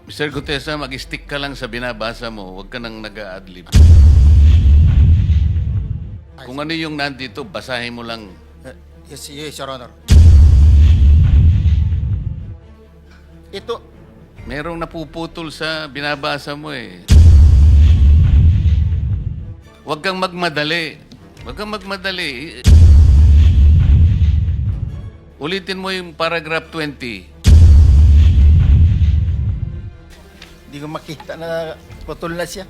Mr. Gutesa, mag-stick ka lang sa binabasa mo. Huwag ka nang nag-a-adlib. Kung ano yung nandito, basahin mo lang. Yes, Your Honor. Ito, Merong napuputol sa binabasa mo eh. Huwag kang magmadali. Huwag kang magmadali. Ulitin mo yung paragraph 20. hindi ko makita na putol na siya.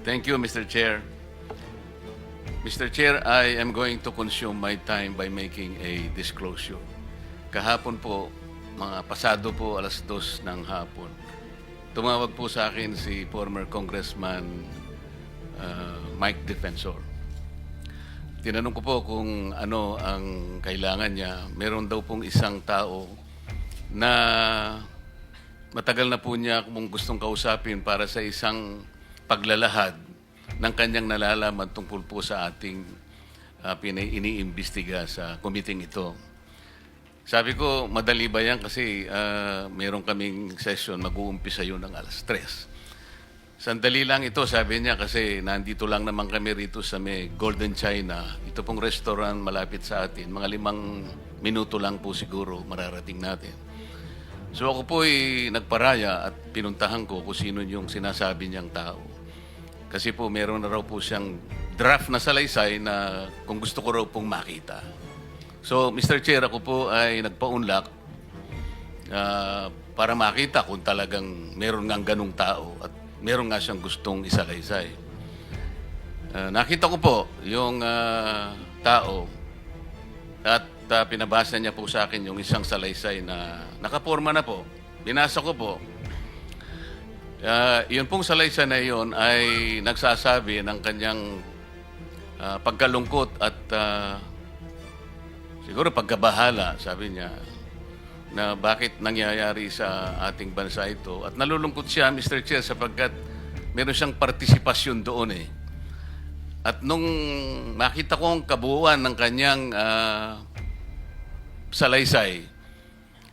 Thank you, Mr. Chair. Mr. Chair, I am going to consume my time by making a disclosure. Kahapon po, mga pasado po, 2:00 ng hapon, tumawag po sa akin si former Congressman Mike Defensor. Tinanong ko po kung ano ang kailangan niya. Meron daw pong isang tao na matagal na po niya kung gustong kausapin para sa isang paglalahad ng kanyang nalalaman tungkol po sa ating iniimbestiga sa committee ito. Sabi ko, madali ba yan kasi meron kaming session, mag-uumpisa yun ng 3:00. Sandali lang ito, sabi niya, kasi nandito lang naman kami rito sa may Golden China. Ito pong restaurant malapit sa atin. Mga 5 minuto lang po siguro mararating natin. So ako po ay nagparaya at pinuntahan ko kung sino yung sinasabi niyang tao. Kasi po meron na raw po siyang draft na salaysay na kung gusto ko raw pong makita. So Mr. Chair, ako po ay nagpaunlak para makita kung talagang meron ngang ganung tao at meron nga siyang gustong isalaysay. Nakita ko po yung tao at pinabasa niya po sa akin yung isang salaysay na nakaporma na po. Binasa ko po. Yun pong salaysay na yun ay nagsasabi ng kanyang pagkalungkot at siguro pagkabahala, sabi niya, na bakit nangyayari sa ating bansa ito. At nalulungkot siya, Mr. Chair, sapagkat meron siyang partisipasyon doon eh. At nung makita ko ang kabuuan ng kanyang salaysay,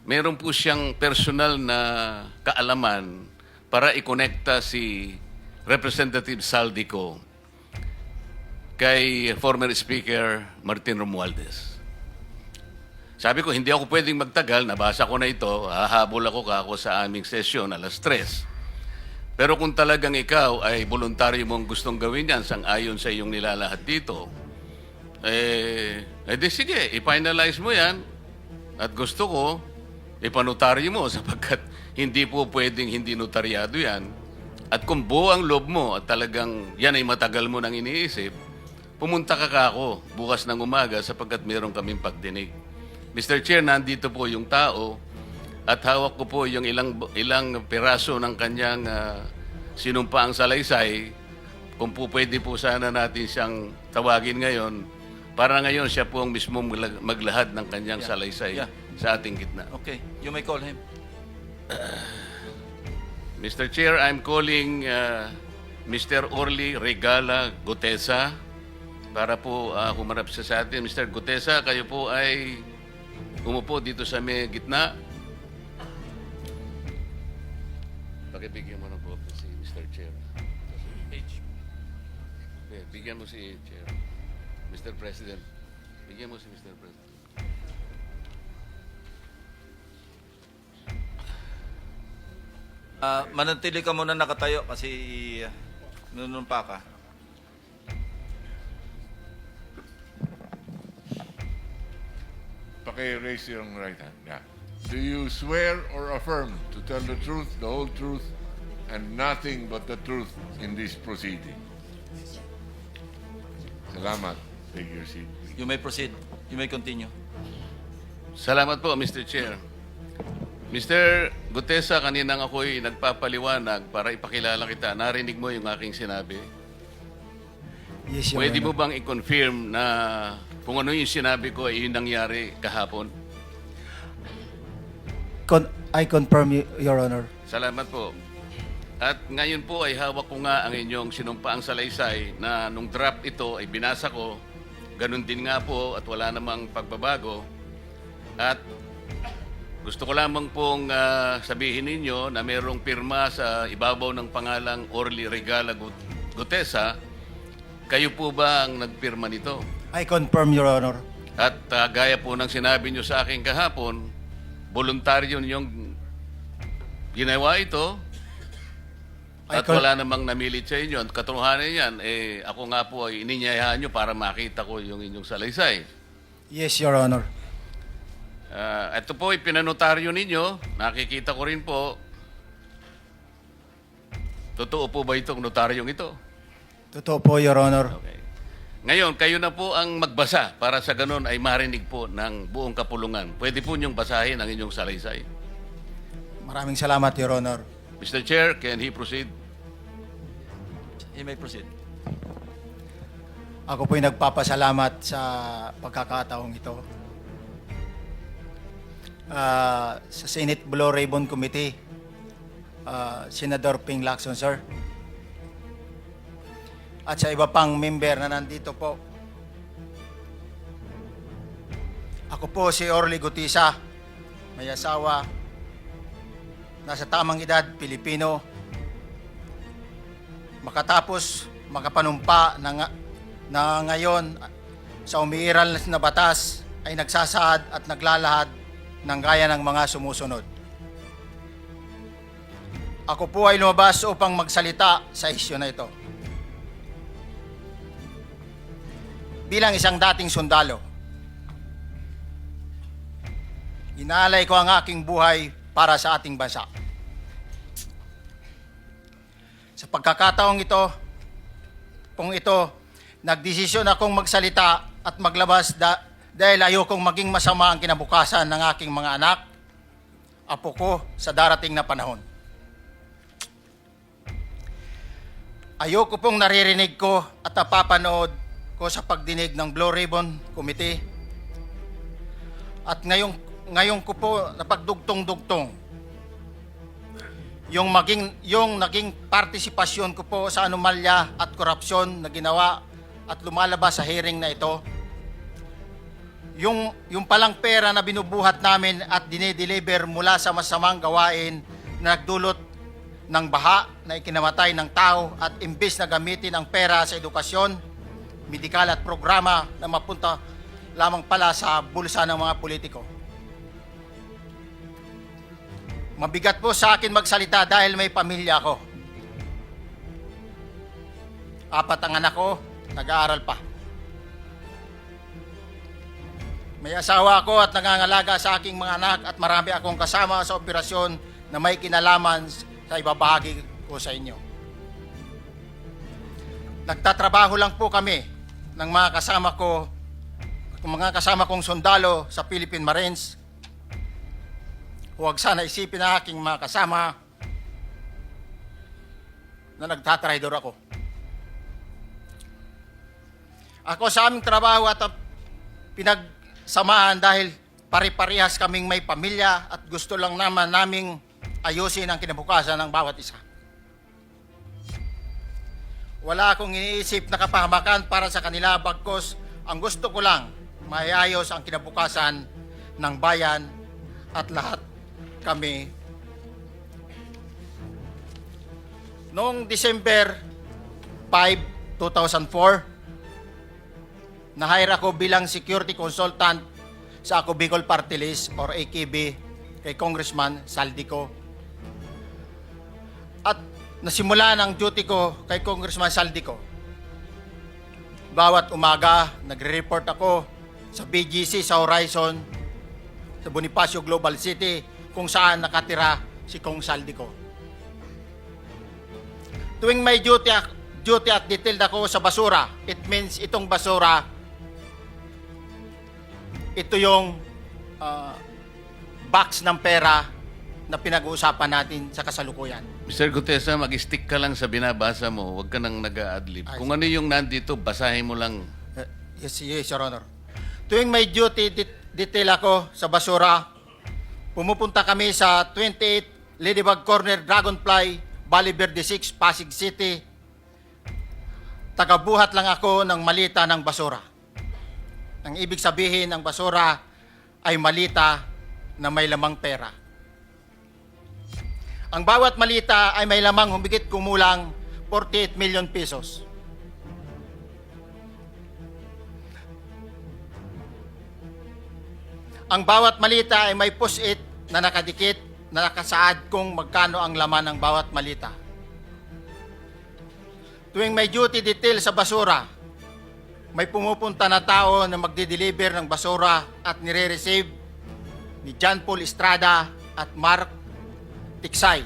meron po siyang personal na kaalaman para ikonekta si Representative Saldico kay former Speaker Martin Romualdez. Sabi ko, hindi ako pwedeng magtagal, nabasa ko na ito, hahabol ako sa aming sesyon 3:00. Pero kung talagang ikaw ay voluntaryo mong gustong gawin yan sang-ayon sa iyong nilalahad dito, di sige, i-finalize mo yan at gusto ko, ipanotaryo mo sapagkat hindi po pwedeng hindi notaryado yan. At kung buo ang loob mo at talagang yan ay matagal mo nang iniisip, pumunta ka ako bukas ng umaga sapagkat meron kaming pagdinig. Mr. Chair, nandito po yung tao at hawak ko po yung ilang piraso ng kanyang sinumpaang salaysay. Kung po pwede po sana natin siyang tawagin ngayon, para ngayon siya po ang mismo maglahad ng kanyang salaysay sa ating gitna. Okay, you may call him. Mr. Chair, I'm calling Mr. Orly Regala Gutesa para po humarap sa atin. Mr. Gutesa, kayo po ay umupo dito sa may gitna. Pakibigyan mo ng bote si Mr. Chair. Okay, bigyan mo si Chair. Mr. President. Bigyan mo si Mr. President. Manatili ka muna nakatayo kasi nunumpa ka. Raise your right hand. Yeah. Do you swear or affirm to tell the truth, the whole truth, and nothing but the truth in this proceeding? Salamat. Take your seat. You may proceed. You may continue. Salamat po, Mr. Chair. Mr. Gutesa, kaninang ako'y nagpapaliwanag para ipakilala kita. Narinig mo yung aking sinabi. Yes, Your Pwede mo Honor. bang i-confirm na kung ano yung sinabi ko ay yung nangyari kahapon? I confirm, Your Honor. Salamat po. At ngayon po ay hawak ko nga ang inyong sinumpaang salaysay na nung draft ito ay binasa ko ganun din nga po at wala namang pagbabago. At gusto ko lamang pong sabihin ninyo na mayroong pirma sa ibabaw ng pangalang Orly Regala Gutesa. Kayo po ba ang nagpirma nito? I confirm, Your Honor. At gaya po ng sinabi nyo sa akin kahapon, voluntaryo ninyong ginawa ito at wala namang namilit sa inyo. At katotohanan yan, ako nga po ay ininyayahan nyo para makita ko yung inyong salaysay. Yes, Your Honor. Ito po ay pinanotaryo ninyo. Nakikita ko rin po. Totoo po ba itong notaryong ito? Totoo po, Your Honor. Okay. Ngayon, kayo na po ang magbasa para sa ganun ay marinig po ng buong kapulungan. Pwede po niyong basahin ang inyong salaysay. Maraming salamat, Your Honor. Mr. Chair, can he proceed? You may proceed. Ako po'y nagpapasalamat sa pagkakataong ito. Sa Senate Blue Ribbon Committee, Senador Ping Lacson, sir. At sa iba pang member na nandito po. Ako po si Orly Gutesa, may asawa, nasa tamang edad, Pilipino, makatapos makapanumpa na ngayon sa umiiral na batas ay nagsasaad at naglalahad ng gaya ng mga sumusunod. Ako po ay lumabas upang magsalita sa isyu na ito. Bilang isang dating sundalo, inaalay ko ang aking buhay para sa ating bansa. Sa pagkakataong ito, nagdesisyon akong magsalita at maglabas dahil ayokong maging masama ang kinabukasan ng aking mga anak, apo ko sa darating na panahon. Ayoko pong naririnig ko at napapanood ko sa pagdinig ng Blue Ribbon Committee at ngayon ko po napagdugtong-dugtong yung naging partisipasyon ko po sa anomalya at korupsyon na ginawa at lumalabas sa hearing na ito. Yung palang pera na binubuhat namin at dinideliver mula sa masamang gawain na nagdulot ng baha na ikinamatay ng tao at imbes na gamitin ang pera sa edukasyon, medikal at programa na mapunta lamang pala sa bulsa ng mga politiko. Mabigat po sa akin magsalita dahil may pamilya ako. 4 ang anak ko, nag-aaral pa. May asawa ako at nangangalaga sa aking mga anak at marami akong kasama sa operasyon na may kinalaman sa ibabahagi ko sa inyo. Nagtatrabaho lang po kami ng mga kasama kong sundalo sa Philippine Marines. Huwag sana isipin na aking mga kasama na nagtatraidor ako. Ako sa aming trabaho at pinagsamahan dahil pare-parehas kaming may pamilya at gusto lang naman naming ayusin ang kinabukasan ng bawat isa. Wala akong iniisip na kapahamakan para sa kanila, bagkus ang gusto ko lang maayos ang kinabukasan ng bayan at lahat kami. Noong December 5, 2004, na-hire ako bilang security consultant sa Ako Bicol Party List or AKB kay Congressman Saldico. At nasimulan ang duty ko kay Congressman Saldico. Bawat umaga, nagre-report ako sa BGC sa Horizon, sa Bonifacio Global City, kung saan nakatira si Kong Saldico. Tuwing may duty at detailed ako sa basura, it means itong basura, ito yung box ng pera na pinag-uusapan natin sa kasalukuyan. Mr. Gutesa, mag-stick ka lang sa binabasa mo. Huwag ka nang nag-a-adlib. Kung ano yung nandito, basahin mo lang. Yes, Your Honor. Tuwing may duty detail ako sa basura, pumupunta kami sa 28 Ladybug Corner, Dragonfly, Valle Verde 6, Pasig City. Tagabuhat lang ako ng malita ng basura. Ang ibig sabihin ng basura ay malita na may lamang pera. Ang bawat malita ay may lamang humigit kumulang 48 million pesos. Ang bawat malita ay may post-it na nakadikit na nakasaad kung magkano ang laman ng bawat malita. Tuwing may duty detail sa basura, may pumupunta na tao na magde-deliver ng basura at nire-receive ni John Paul Estrada at Mark Tiksay.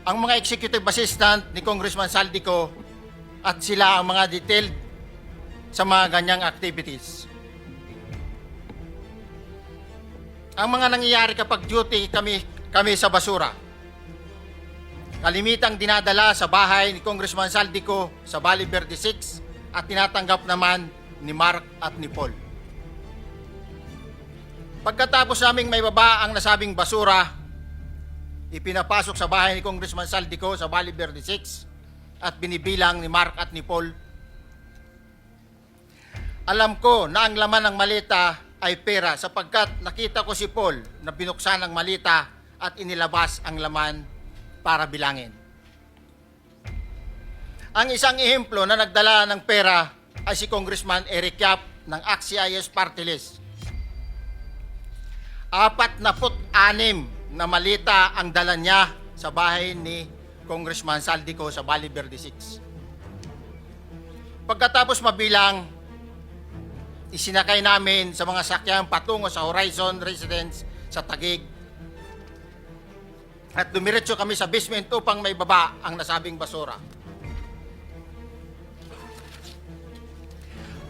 Ang mga executive assistant ni Congressman Saldico at sila ang mga detailed sa mga ganyang activities. Ang mga nangyayari kapag duty kami sa basura, kalimitang dinadala sa bahay ni Congressman Saldico sa Valle Verde 6 at tinatanggap naman ni Mark at ni Paul. Pagkatapos naming may baba ang nasabing basura, ipinapasok sa bahay ni Congressman Saldico sa Valle Verde 6 at binibilang ni Mark at ni Paul. Alam ko na ang laman ng malita ay pera sapagkat nakita ko si Paul na binuksan ang malita at inilabas ang laman para bilangin. Ang isang ehemplo na nagdala ng pera ay si Congressman Eric Yap ng AXIS Party List. 46 na malita ang dala niya sa bahay ni Congressman Saldico sa Valle Verde 6. Pagkatapos mabilang, isinakay namin sa mga sakyan patungo sa Horizon Residence sa Taguig. At dumiretso kami sa basement upang may baba ang nasabing basura.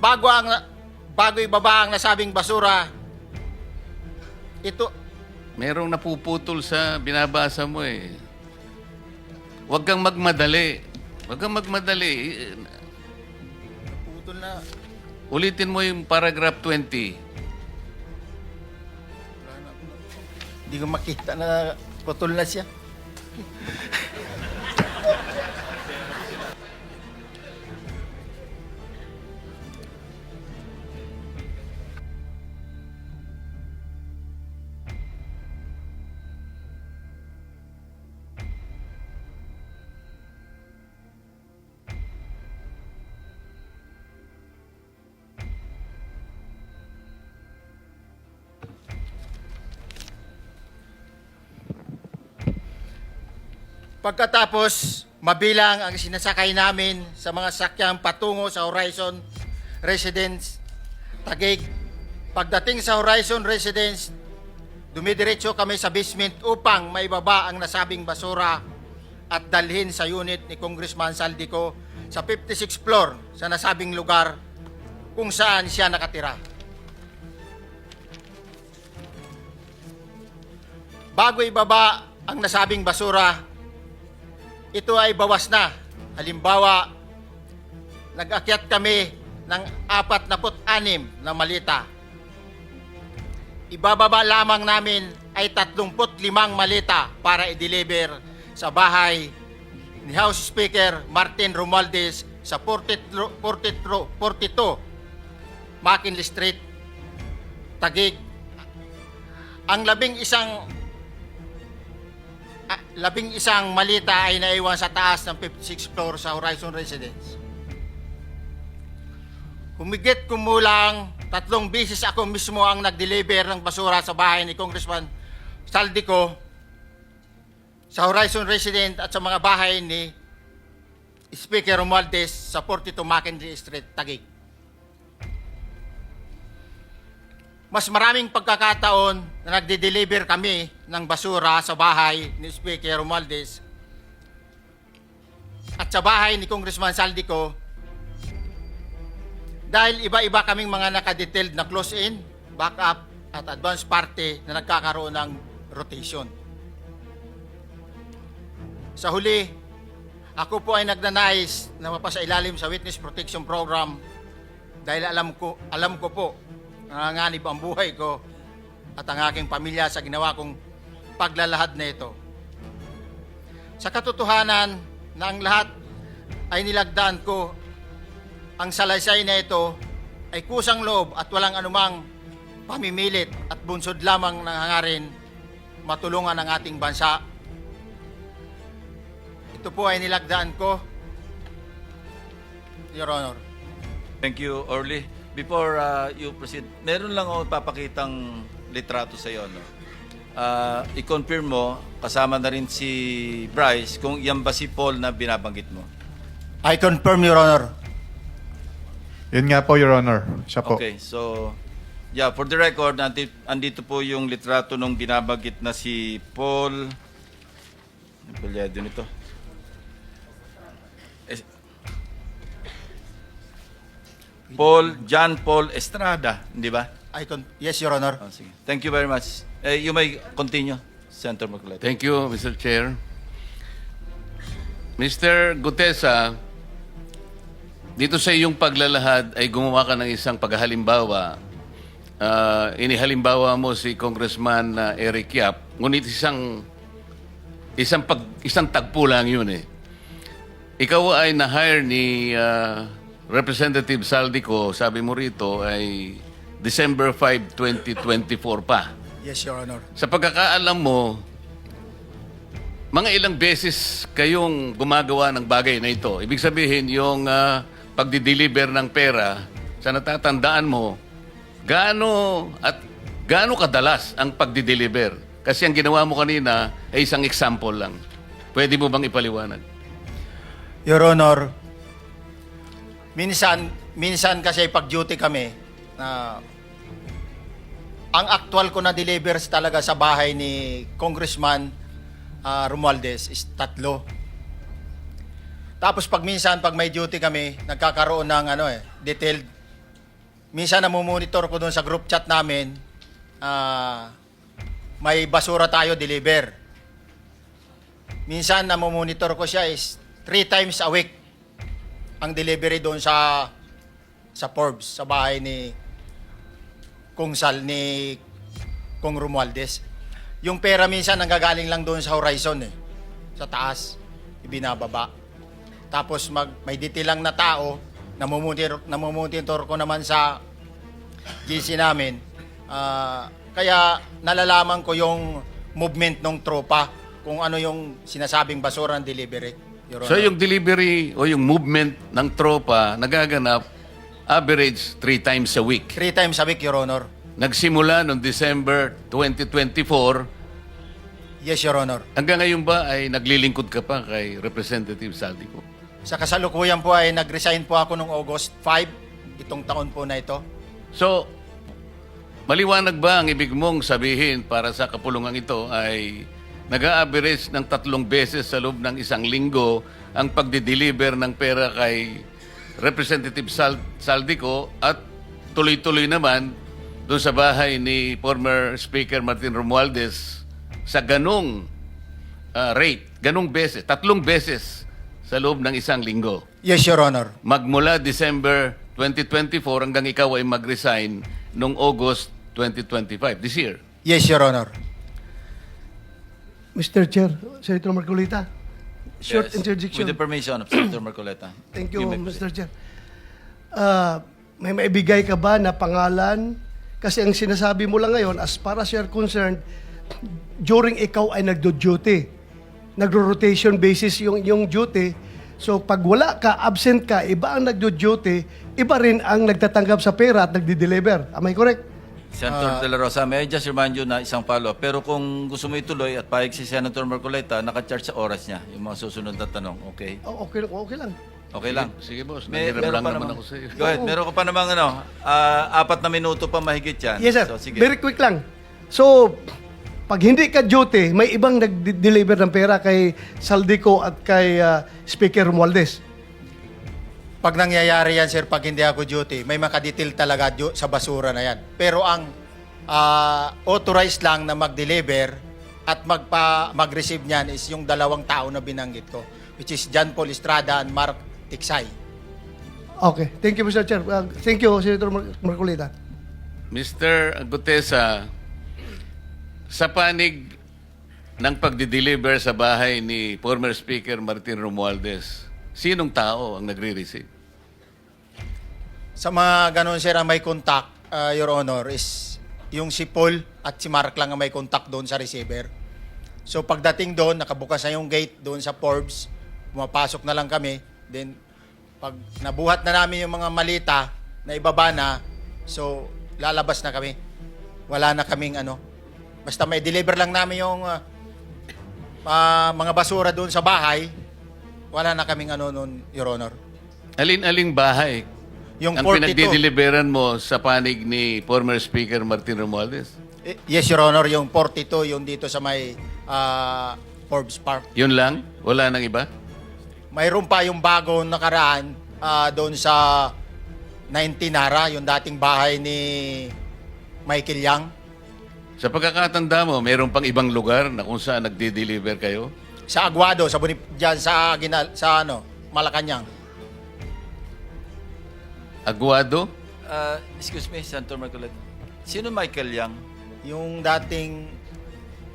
Bago ibaba ang nasabing basura, ito Merong napuputol sa binabasa mo eh. Huwag kang magmadali. Huwag kang magmadali. putol na. Ulitin mo yung paragraph 20. Hindi ko makita na putol na siya. Pagkatapos, mabilang ang sinasakay namin sa mga sakyang patungo sa Horizon Residence, Taguig. Pagdating sa Horizon Residence, dumidiretso kami sa basement upang maibaba ang nasabing basura at dalhin sa unit ni Congressman Saldico sa 56th floor sa nasabing lugar kung saan siya nakatira. Bago ibaba ang nasabing basura, ito ay bawas na. Halimbawa, nag-akyat kami ng 46 na malita. Ibababa lamang namin ay 35 malita para i-deliver sa bahay ni House Speaker Martin Romualdez sa 42 McKinley Street, Taguig. Ang labing isang malita ay naiwan sa taas ng 56th floor sa Horizon Residence. Humigit kumulang 3 beses ako mismo ang nag-deliver ng basura sa bahay ni Congressman Saldico sa Horizon Residence at sa mga bahay ni Speaker Romualdez sa 42 McKinley Street, Taguig. Mas maraming pagkakataon na nagde-deliver kami ng basura sa bahay ni Speaker Romualdez at sa bahay ni Congressman Saldico dahil iba-iba kaming mga nakadetailed na close-in, backup at advance party na nagkakaroon ng rotation. Sa huli, ako po ay nagnanais na mapasailalim sa Witness Protection Program dahil alam ko po nanganganib ang buhay ko at ang aking pamilya sa ginawa kong paglalahad na ito. Sa katotohanan na ang lahat ay nilagdaan ko, ang salaysay na ito ay kusang loob at walang anumang pamimilit at bunsod lamang ng hangarin matulungan ang ating bansa. Ito po ay nilagdaan ko, Your Honor. Thank you, Orly. Before you proceed, meron lang ako papakitang litrato sa iyo. No? I-confirm mo, kasama na rin si Bryce, kung yan ba si Paul na binabanggit mo. I confirm, Your Honor. Yun nga po, Your Honor. Siya po. Okay, so, yeah, for the record, andito po yung litrato nung binabanggit na si Paul. Ang palyado nito. John Paul Estrada, di ba? Yes, Your Honor. Oh, sige. Thank you very much. You may continue, Senator Marcoleta. Thank you, Mr. Chair. Mr. Gutesa, dito sa iyong paglalahad ay gumawa ka ng isang paghalimbawa. Inihalimbawa mo si Congressman Eric Yap, ngunit isang tagpo lang yun eh. Ikaw ay na-hire ni Representative Saldico, sabi mo rito, ay December 5, 2024 pa. Yes, Your Honor. Sa pagkakaalam mo, mga ilang beses kayong gumagawa ng bagay na ito. Ibig sabihin, yung pagdi-deliver ng pera, sa natatandaan mo, gaano kadalas ang pagdi-deliver? Kasi ang ginawa mo kanina ay isang example lang. Pwede mo bang ipaliwanag? Your Honor, minsan kasi pag-duty kami, ang actual ko na deliver talaga sa bahay ni Congressman Romualdez is 3. Tapos pag may duty kami, nagkakaroon ng detailed. Minsan namumonitor ko doon sa group chat namin, may basura tayo deliver. Minsan namumonitor ko siya is 3 times a week ang delivery doon sa Forbes, sa bahay ni Kung Romualdez. Yung pera minsan nanggagaling lang doon sa horizon sa taas, ibinababa. Tapos may detail lang na tao, namumonitor ko naman sa GC namin. Kaya nalalaman ko yung movement ng tropa, kung ano yung sinasabing basura ng delivery. Your So Honor. yung delivery o yung movement ng tropa nagaganap average 3 times a week. 3 times a week, Your Honor. Nagsimula noong December 2024. Yes, Your Honor. Hanggang ngayon ba ay naglilingkod ka pa kay Representative Saldico? Sa kasalukuyan po ay nag-resign po ako noong August 5, itong taon po na ito. So, maliwanag ba ang ibig mong sabihin para sa kapulungan ito ay nag-a-average ng 3 beses sa loob ng isang linggo ang pagdi-deliver ng pera kay Representative Saldico at tuloy-tuloy naman doon sa bahay ni former Speaker Martin Romualdez sa ganong rate, ganong beses, 3 beses sa loob ng isang linggo. Yes, Your Honor. Magmula December 2024 hanggang ikaw ay mag-resign noong August 2025, this year. Yes, Your Honor. Mr. Chair, Senator Marcolita, short Yes, interjection. with the permission of Senator Marcoleta. Thank you, may Mr. proceed. Chair. May maibigay ka ba na pangalan? Kasi ang sinasabi mo lang ngayon, as far as you're concerned, during ikaw ay nagdo-duty, nagro-rotation basis yung duty. So pag wala ka, absent ka, iba ang nagdo-duty, iba rin ang nagtatanggap sa pera at nagdi-deliver. Am I correct? Senator De La Rosa, may I just remind you na isang follow-up. Pero kung gusto mo ituloy at pahig si Senator Marcoleta, naka-charge sa oras niya yung mga susunod na tanong. Okay? Oh, okay lang. Okay lang. Sige boss, Meron nanghiram lang pa naman namang- ako sa iyo. Go ahead. Meron ka pa namang 4 na minuto pa mahigit yan. Yes, sir. So, sige. Very quick lang. So, pag hindi ka duty, may ibang nag-deliver ng pera kay Saldico at kay Speaker Romualdez. Pag nangyayari yan, sir, pag hindi ako duty, may makadetail talaga sa basura na yan. Pero ang authorized lang na mag-deliver at mag-receive niyan is yung 2 tao na binanggit ko, which is John Paul Estrada and Mark Tiksay. Okay. Thank you, Mr. Chair. Thank you, Senator Marcolita. Mr. Gutesa, sa panig ng pagdi-deliver sa bahay ni former Speaker Martin Romualdez, sinong tao ang nagre-receive? Sa mga ganun, sir, ang may contact, Your Honor, is yung si Paul at si Mark lang ang may contact doon sa receiver. So pagdating doon, nakabukas na yung gate doon sa Forbes, pumapasok na lang kami. Then pag nabuhat na namin yung mga malita na ibaba na, so lalabas na kami. Wala na kaming ano. Basta may deliver lang namin yung mga basura doon sa bahay, wala na kaming ano noon, Your Honor. Alin-aling bahay Yung ang 42. pinagdideliveran mo sa panig ni former Speaker Martin Romualdez? Yes, Your Honor, yung 42, yung dito sa may Forbes Park. Yun lang? Wala nang iba? Mayroon pa yung bagong nakaraan doon sa 19 Nara, yung dating bahay ni Michael Yang. Sa pagkakatanda mo, mayroon pang ibang lugar na kung saan nagdi-deliver kayo? Sa Aguado, sa dyan sa Malacanang. Aguado? Excuse me, Senator Marcoleta. Sino Michael Yang? Yung dating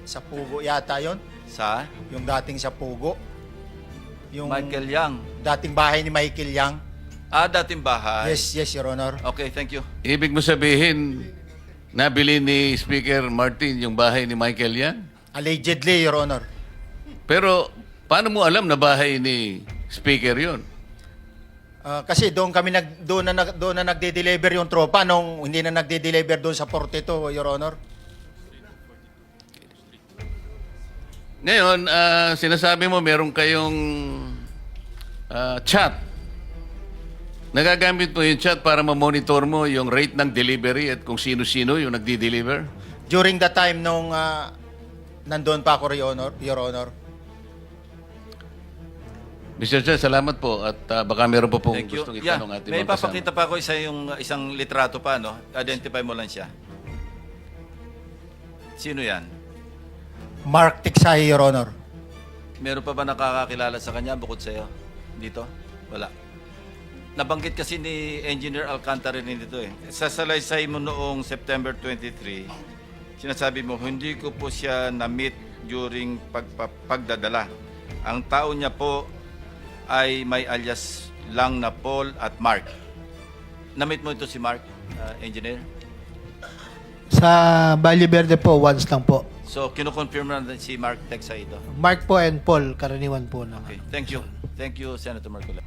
sa Pugo yata yon, Sa? yung dating sa Pugo. Yung Michael Yang. dating bahay ni Michael Yang. Dating bahay. Yes, Your Honor. Okay, thank you. Ibig mo sabihin, nabili ni Speaker Martin yung bahay ni Michael Yan? Allegedly, Your Honor. Pero paano mo alam na bahay ni Speaker yon? Kasi doon na nagde-deliver yung tropa nung hindi na nagde-deliver doon sa 42, Your Honor. Ngayon, sinasabi mo meron kayong chat. Nagagamit mo yung chat para ma-monitor mo yung rate ng delivery at kung sino-sino yung nagdi-deliver? During the time nung nandun pa ako, Your Honor. Mr. Chair, salamat po at baka meron po pong Thank you. gustong Yeah, itanong ating may mga kasama. papakita pa ako isang litrato pa, no? Identify mo lang siya. Sino yan? Mark Tiksahi, Your Honor. Meron pa ba nakakakilala sa kanya bukod sa'yo? Dito? Wala. Nabanggit kasi ni Engineer Alcantara rin dito eh. Sa salaysay mo noong September 23, sinasabi mo, hindi ko po siya na-meet during pagdadala. Ang tao niya po ay may alias lang na Paul at Mark. Na-meet mo ito si Mark, Engineer? Sa Valle Verde po, once lang po. So, kinukonfirm na si Mark Teksa ito. Mark po and Paul, karaniwan po na. Okay, thank you. Thank you, Senator Marcola.